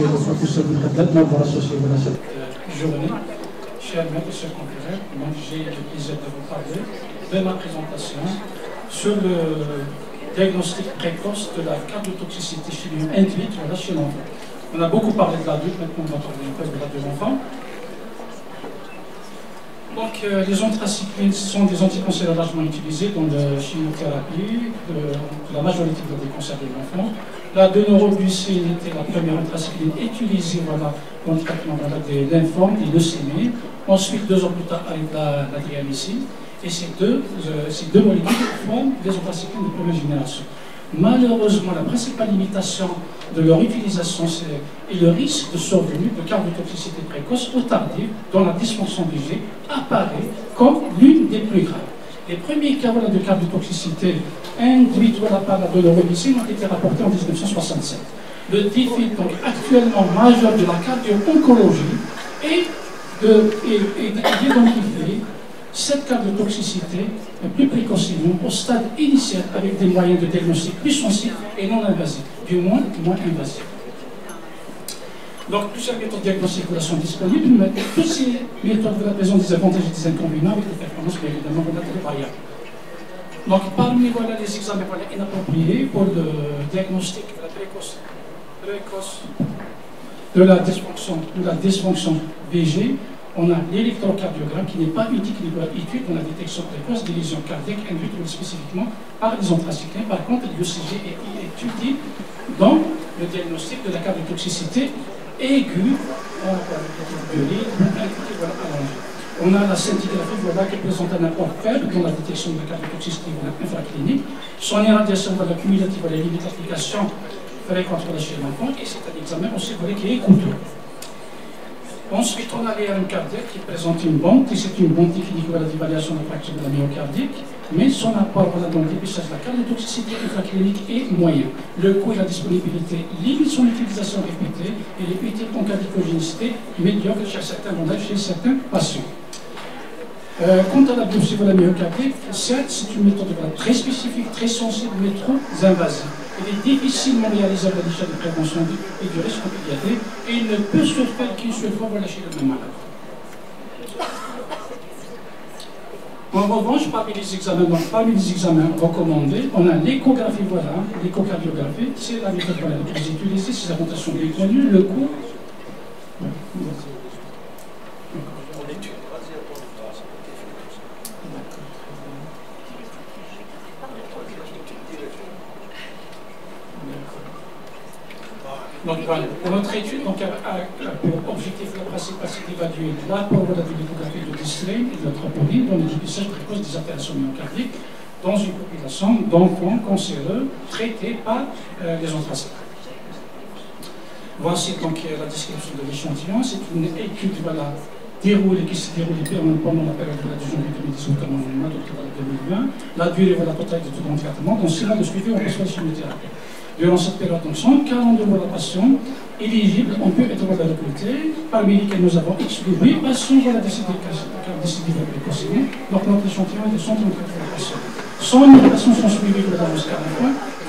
Le professeur de m'avoir associé à cette journée. Chers maîtres et chers confrères, j'ai le plaisir de vous parler de ma présentation sur le diagnostic précoce de la cardiotoxicité chez l'humain induite chez l'enfant. On a beaucoup parlé de l'adulte, maintenant on va parler un peu de l'enfant. Donc, les anthracyclines sont des anticancéreux largement utilisés dans la chimiothérapie de la majorité des cancers de l'enfant. La deneurobucine était la première anthracycline utilisée dans le traitement des lymphomes, des leucémies. Ensuite, 2 ans plus tard, avec la diamycine. Et ces deux molécules forment des anthracyclines de première génération. Malheureusement, la principale limitation de leur utilisation est le risque de survenue de cardiotoxicité précoce ou tardive dont la dysfonction VG apparaît comme l'une des plus graves. Les premiers cas de cardiotoxicité induite par la deneurobucine ont été rapportés en 1967. Le défi donc, actuellement majeur de la cardio-oncologie est d'identifier cette cardiotoxicité plus précocement au stade initial avec des moyens de diagnostic plus sensibles et non invasifs, du moins invasifs. Donc plusieurs méthodes diagnostiques sont disponibles, mais toutes ces méthodes présentent des avantages et des inconvénients avec des performances bien évidemment très variables. Donc parmi les examens inappropriés pour le diagnostic précoce de la dysfonction VG, on a l'électrocardiogramme qui n'est pas utile dans la détection précoce des lésions cardiaques induites spécifiquement par les anthracyclines. Par contre, l'ECG est utile dans le diagnostic de la cardiotoxicité aiguë On a la scintigraphie qui présente un apport faible dans la détection de la cardiotoxicité infraclinique. Son irradiation cumulative limite l'application fréquente chez l'enfant et c'est un examen aussi qui est coûteux. Ensuite, on a l'IRM cardiaque qui présente une bande, et c'est une bande technique d'évaluation de la fraction de la myocardique, mais son apport dans le dépistage de la cardiotoxicité infraclinique est moyen. Le coût et la disponibilité limitent son utilisation répétée et les utile en cardicogénicité médiocre chez certains patients. Quant à la biopsie de la myocardique, certes, c'est une méthode très spécifique, très sensible, mais trop invasive. Il est difficilement réalisable à l'échelle de prévention et du risque en pédiatrie, et il ne peut se faire qu'une seule fois chez le même malade. En revanche, parmi les examens recommandés, on a l'échographie, l'échocardiographie, c'est la méthode la plus utilisée, ses avantages sont bien connus, le coût. Donc, voilà. Pour notre étude, pour objectif principal, c'est d'évaluer l'apport de l'échographie de Disley et de troponine dans le dépistage précoce des altérations myocardiques dans une population d'enfants cancéreux traités par les anthracyclines. Voici donc la description de l'échantillon. C'est une étude qui s'est déroulée pendant la période de janvier 2018 au mois d'octobre 2020. La durée totale de tout le traitement, dans 6 mois de suivi, on reçoit la chimiothérapie. Durant cette période, 142 patients éligibles ont pu être recrutés, parmi lesquels nous avons exclu 8 patients décidés précocement. Donc notre échantillon est de 134 patients. 100 000 patients sont suivis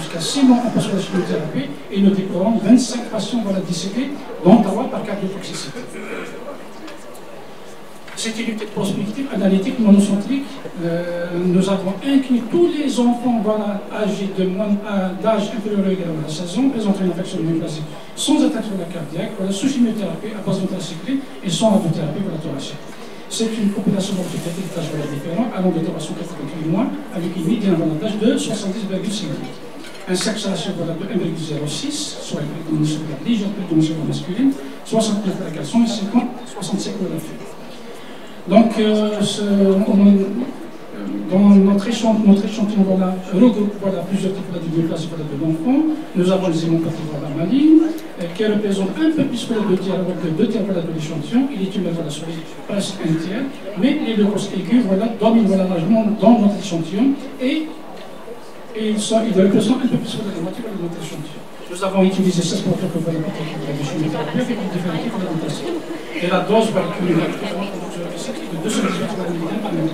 jusqu'à 6 mois en passant la chimiothérapie et nous déplorons 25 patients décédés, dont 3 par cardiotoxicité. C'est une étude prospective, analytique, monocentrique. Nous avons inclus tous les enfants âgés d'âge inférieur à 16 ans présentant une infection néoplastique sans atteinte cardiaque, sous chimiothérapie à base d'anthracycline et sans radiothérapie thoracique. C'est une population d'âge différent, allant de 388 mois, avec une médiane d'âge de 70,5 ans. Un sexe ratio de 1,06, soit une légère prédominance masculine, 69 pour la garçon et 65 pour la fille. Donc, dans notre échantillon, regroupe plusieurs types de dysplasie de l'enfant. Nous avons les hémopathies malignes, qui représentent un peu plus que les 2 tiers de l'échantillon. Il est une sur presque un tiers, mais les leucoses aigus dominent largement dans notre échantillon et ils représentent un peu plus que la moitié de notre échantillon. Nous avons utilisé 16 protocoles de chimiothérapie avec différents types d'alimentation. Et la dose cumulative de 218 mg par ml.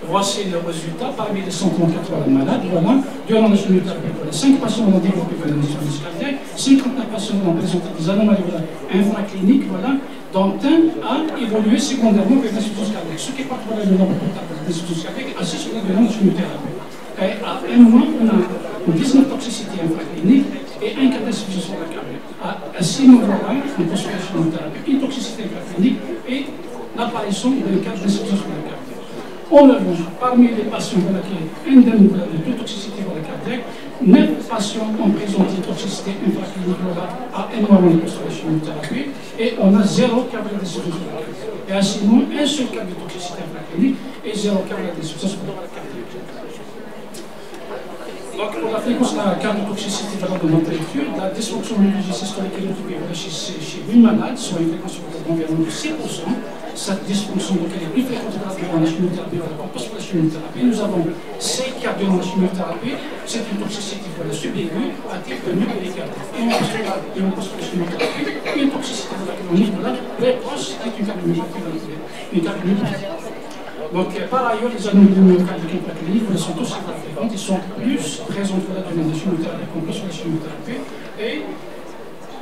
Voici le résultat parmi les 134 malades. Voilà, durant la chimiothérapie, 5 patients ont développé une insuffisance cardiaque, 59 patients ont présenté des anomalies infracliniques, voilà, dont un a évolué secondairement vers l'insuffisance cardiaque. Ce qui porte le nombre total d'insuffisance cardiaque assis sur la durée de la chimiothérapie. Et à un mois, on a 19 toxicités infracliniques et un cas d'insuffisance cardiaque. À 6 mois, voilà, on poursuit la chimiothérapie, une toxicité infraclinique et l'apparition d'un cas d'insuffisance cardiaque. En revanche, parmi les patients qui sont indemnes de toute toxicité cardiaque, 9 patients ont présenté une toxicité infraclinique à un mois de la chimiothérapie et on a 0 cas d'insuffisance cardiaque. Et à 6 mois, un seul cas de toxicité infraclinique et 0 cas d'insuffisance cardiaque. Donc, pour la fréquence de la cardiotoxicité de notre étude, la dysfonction neurologique systolique est retrouvée chez 8 malades, soit une fréquence d'environ 6%. Cette dysfonction donc, elle est plus fréquente dans la chimiothérapie qu'on passe pour la chimiothérapie. Nous avons 6 cas dans la chimiothérapie, c'est une toxicité subaiguë à type de myocarditis. Et on passe pour la chimiothérapie, une toxicité chronique précoce est une cardiomyopathie. Donc, par ailleurs, les anomalies myocardiques infracliniques sont aussi très fréquentes, ils sont plus présentes dans la chimiothérapie qu'on passe pour la chimiothérapie.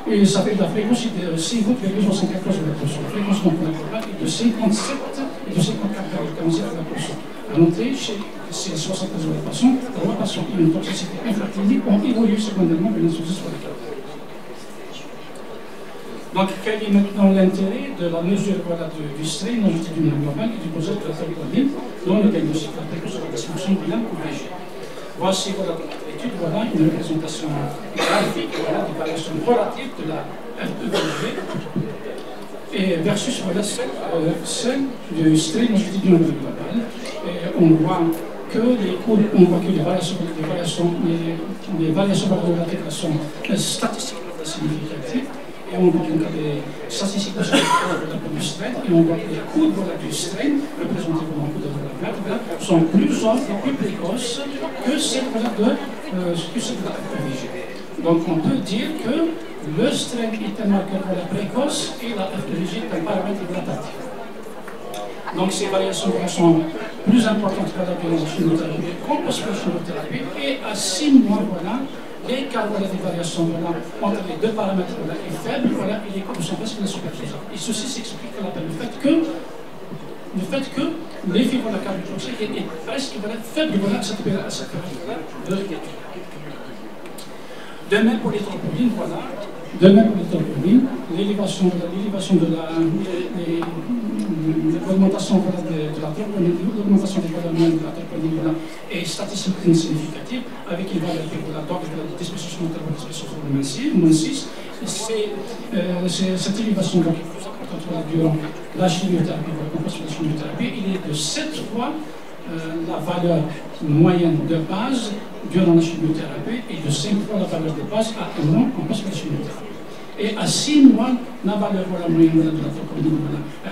Et ça fait de la fréquence de 50,74%. La fréquence moléculaire est de 57 et de 54,47%. À noter, chez ces 60 patients, 3 patients qui ont une toxicité infraclinique ont évolué secondairement vers l'insuffisance cardiaque. Donc, quel est maintenant l'intérêt de la mesure du strain longitudinal global et du projet de la thyroïde dans le diagnostic de la précoce de la dysfonction bilan corrigée? Voici dans notre étude une représentation graphique des variations relatives de la FEVG et versus celle du strain longitudinal global. Et on voit que les variations relatives sont statistiquement significatives. Et on voit que les statistiques du strain et on voit que les courbes du strain, représentées par un coup de la sont plus précoces que celles de la FEVG. Donc on peut dire que le strain est un marqueur précoce et la FEVG est un paramètre gradatif. Donc ces variations sont plus importantes que la chimiothérapie qu'on passe pour la chimiothérapie et à 6 mois, voilà, l'écart des variations entre les deux paramètres est faible et les courbes sont presque insupportables. Et ceci s'explique par le fait que l'effet cardiotoxique est presque faible à cette période de l'étude. De même pour les tropomines, l'élévation de l'augmentation l'augmentation des valeurs moyennes de la troponine est statistiquement significative avec une valeur de disposition de moins 6. Cette élévation est plus importante durant la chimiothérapie, il est de 7 fois la valeur moyenne de base durant la chimiothérapie et de 5 fois la valeur de base à un an qu'on passe par la chimiothérapie. Et à 6 mois, la valeur moyenne de la troponine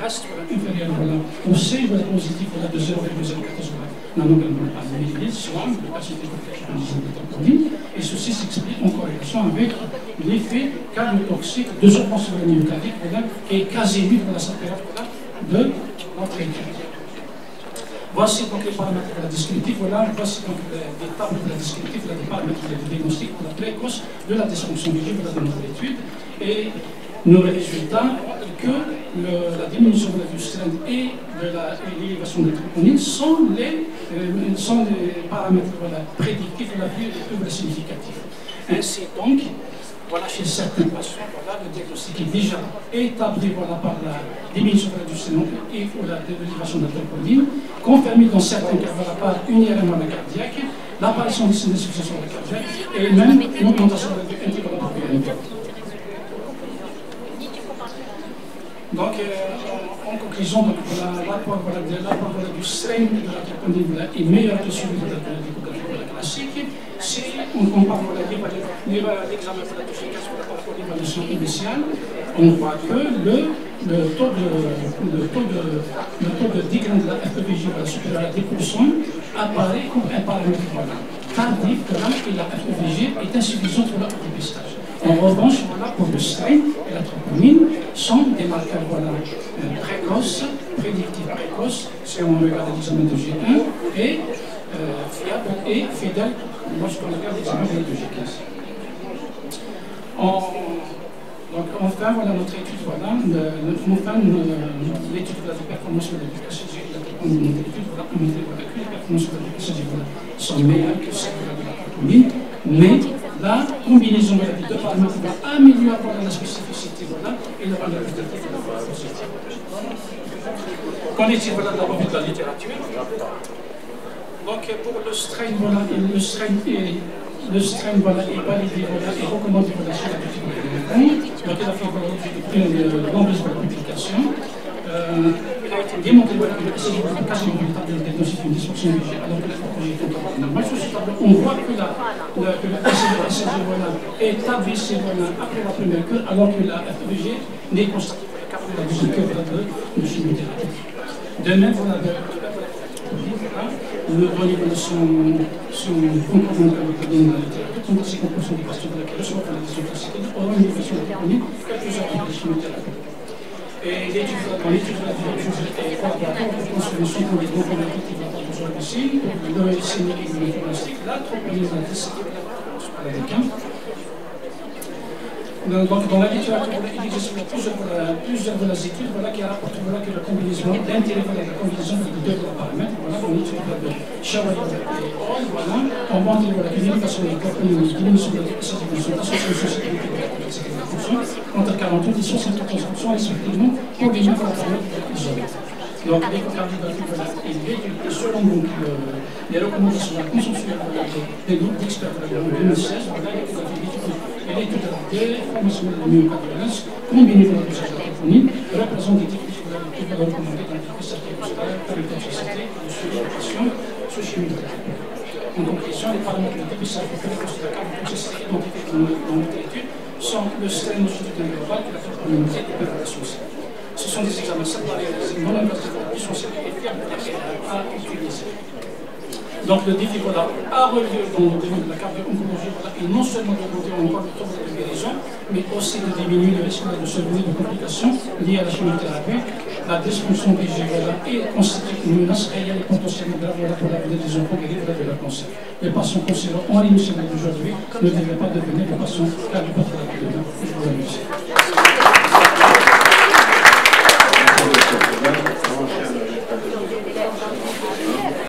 reste inférieure au seuil positif de 0,014 nanogramme par millilitre, soit le patient de troponine, et ceci s'explique en corrélation avec l'effet cardiotoxique de surtension myocardique qui est quasi nul dans cette période de notre étude. Voici donc les paramètres descriptifs, voici donc les tables descriptives des paramètres de diagnostic précoce de la dysfonction biliaire de notre étude. Et nos résultats que la diminution du strain et de l'élévation de la troponine sont les paramètres prédictifs les plus significatifs. Ainsi donc, chez certains patients, le diagnostic est déjà établi par la diminution du strain et l'élévation de la troponine, confirmé dans certains cas par une IRM cardiaque, l'apparition de l'insuffisance cardiaque et même une augmentation de l'intégration. Donc, en conclusion, l'apport du strain de la troponine est meilleur que celui de la classique. Si on compare l'examen d'efficace par rapport à l'évaluation initiale, on voit que le taux de déclin de la FEVG supérieur à 10% apparaît comme un paramètre tardif et la FEVG est insuffisante pour le dépistage. En revanche, pour le strain et la troponine, sont des marqueurs voilà, précoces, prédictifs précoces, si on regarde l'examen de G1, et fiables et fidèles lorsqu'on regarde l'examen de G15. Donc enfin, voilà notre étude, voilà, l'étude de la performance de l'éducation les performances de l'éducation sont meilleures que celles de la commune, mais la combinaison de deux paramètres va améliorer la spécificité voilà, et la valeur qualitative de la positive. Qu'en est-il voilà, d'abord de la littérature? Donc pour le strain, voilà, le strain voilà, est validé voilà, et recommandé voilà, chez la politique de l'enfant. Donc il a fait de nombreuses publications. Il a été démontré voilà, que l'essai de l'application de l'état de diagnostic d'une dysfonction visuelle alors que la propriété est normale. Sur ce tableau, on voit que l'essai voilà, est abaissé voilà, après la première cure alors que la FEG n'est constatée qu'après la deuxième cure voilà, de chimiothérapie. De même, voilà, au niveau de son concordant avec la donne de la littérature, sont ces compositions des questions de laquelle reçoit la question classique, aura une question de technique, quelques heures de chimiothérapie. Et l'étude de la direction et collaborateur pour construire son pour les grands problématiques qui va pas besoin de signes, pour le sémique et le phonostique, la troponise, la décision, la décan. Donc, dans la littérature, il existe plusieurs de las études voilà, qui rapportent voilà, que la combinaison d'intérêt de la combinaison de deux paramètres, voilà, on étudie de Chavaille et Hall, voilà, on montre voilà, une limitation des corps, une diminution de la concentration sur la société de la fonction, entre 48 et 74% respectivement, combinés par la paramètre isolée. Donc, l'échocardiographie voilà, est l'étude selon donc, les recommandations de la consensuelle des groupes d'experts en 2016, voilà, l'étude de la déformation de la myocardiolence combinée avec l'usage de la troponine représente des techniques qui peuvent recommander dans la spécialité postale, par une toxicité, de suréducation, sous chimiothérapie. En conclusion, les paramètres de dépistage pour la toxicité identifiés dans notre étude sont le stéréotype global et la troponine et l'opération. Ce sont des examens séparés non invasifs qui sont séparés et fiables à utiliser. Donc le défi voilà, a relevé dans le domaine de la cardio-oncologie voilà, et non seulement d'augmenter encore le taux de guérison, mais aussi de diminuer le risque de survenir de complications liées à la chimiothérapie. La dysfonction visuelle est considérée une menace réelle et potentiellement grave pour l'avenir des enfants guéris de leur cancer. Les patients cancéreux en rémission d'aujourd'hui ne devraient pas devenir des patients cardiopathiques de demain. Je vous remercie.